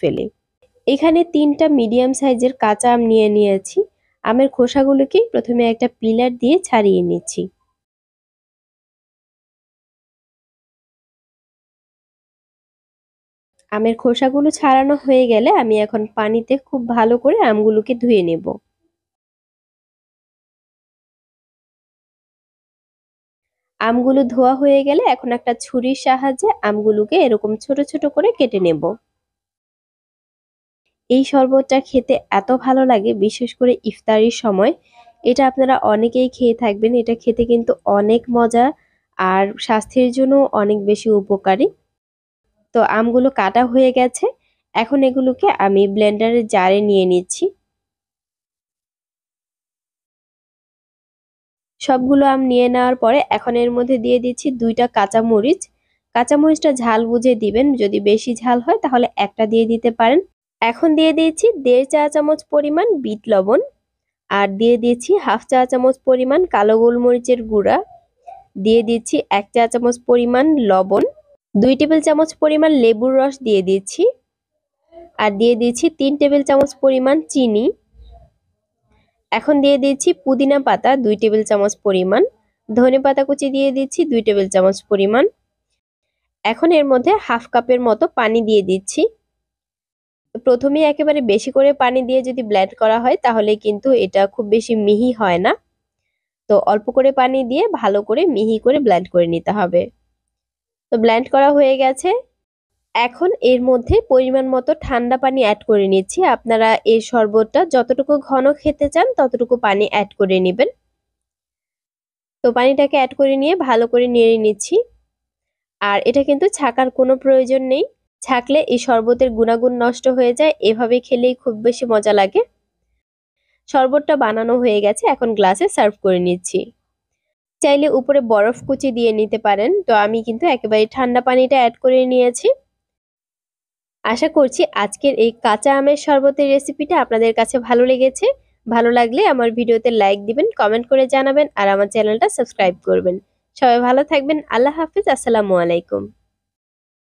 ফেলি। এখানে 3টা মিডিয়াম সাইজের কাঁচা আম নিয়ে নিয়েছি। আমের খোসাগুলোকে প্রথমে একটা পিলার দিয়ে ছাড়িয়ে নিচ্ছি। আমের খোসাগুলো ছাড়ানো হয়ে গেলে আমি এখন পানিতে খুব ভালো করে আমগুলোকে ধুয়ে নেব। আমগুলো ধোয়া হয়ে গেলে এখন একটা ছুরির সাহায্যে আমগুলোকে এরকম ছোট ছোট করে কেটে নেব। এই শরবতটা খেতে এত ভালো লাগে, বিশেষ করে ইফতারির সময়। এটা আপনারা অনেকেই খেয়ে থাকবেন। এটা খেতে কিন্তু অনেক মজা আর স্বাস্থ্যের জন্য অনেক বেশি উপকারী। তো আমগুলো কাটা হয়ে গেছে। এখন এগুলোকে আমি ব্লেন্ডারের জারে নিয়ে নিচ্ছি। সবগুলো আম নিয়ে নেওয়ার পরে এখন এর মধ্যে দিয়ে দিচ্ছি 2টা কাঁচামরিচ। কাঁচামরিচটা ঝাল বুঝে দিবেন। যদি বেশি ঝাল হয় তাহলে একটা দিয়ে দিতে পারেন। এখন দিয়ে দিয়েছি 1.5 চা চামচ পরিমাণ বিট লবণ, আর দিয়ে দিচ্ছি 1/2 চা চামচ পরিমাণ কালো গোলমরিচের গুঁড়া, দিয়ে দিচ্ছি 1 চা চামচ পরিমাণ লবণ, 2 টেবিল চামচ পরিমাণ লেবুর রস দিয়ে দিচ্ছি, আর দিয়ে দিচ্ছি 3 টেবিল চামচ পরিমাণ চিনি। এখন দিয়ে দিচ্ছি পুদিনা পাতা 2 টেবিল চামচ পরিমাণ, ধনে পাতা কুচি দিয়ে দিচ্ছি 2 টেবিল চামচ পরিমাণ। এখন এর মধ্যে 1/2 কাপের মতো পানি দিয়ে দিচ্ছি। প্রথমে একেবারে বেশি করে পানি দিয়ে যদি ব্লেন্ড করা হয় তাহলে কিন্তু এটা খুব বেশি মিহি হয় না। তো অল্প করে পানি দিয়ে ভালো করে মিহি করে ব্লেন্ড করে নিতে হবে। তো ব্লেন্ড করা হয়ে গেছে। এখন এর মধ্যে পরিমাণ মতো ঠান্ডা পানি অ্যাড করে নিচ্ছি। আপনারা এই শরবতটা যতটুকু ঘন খেতে চান ততটুকু পানি অ্যাড করে নেবেন। তো পানিটাকে অ্যাড করে নিয়ে ভালো করে নেড়ে নিচ্ছি। আর এটা কিন্তু ছাঁকার কোনো প্রয়োজন নেই। ছাঁকলে এই শরবতের গুণাগুণ নষ্ট হয়ে যায়। এভাবে খেলেই খুব বেশি মজা লাগে। শরবতটা বানানো হয়ে গেছে, এখন গ্লাসে সার্ভ করে নিচ্ছি। চাইলে উপরে বরফ কুচি দিয়ে নিতে পারেন। তো আমি কিন্তু একেবারে ঠান্ডা পানিটা অ্যাড করে নিয়েছি। আশা করছি আজকের এই কাঁচা আমের শরবতের রেসিপিটা আপনাদের কাছে ভালো লেগেছে। ভালো লাগলে আমার ভিডিওতে লাইক দিবেন, কমেন্ট করে জানাবেন আর আমার চ্যানেলটা সাবস্ক্রাইব করবেন। সবাই ভালো থাকবেন। আল্লাহ হাফিজ। আসসালামু আলাইকুম।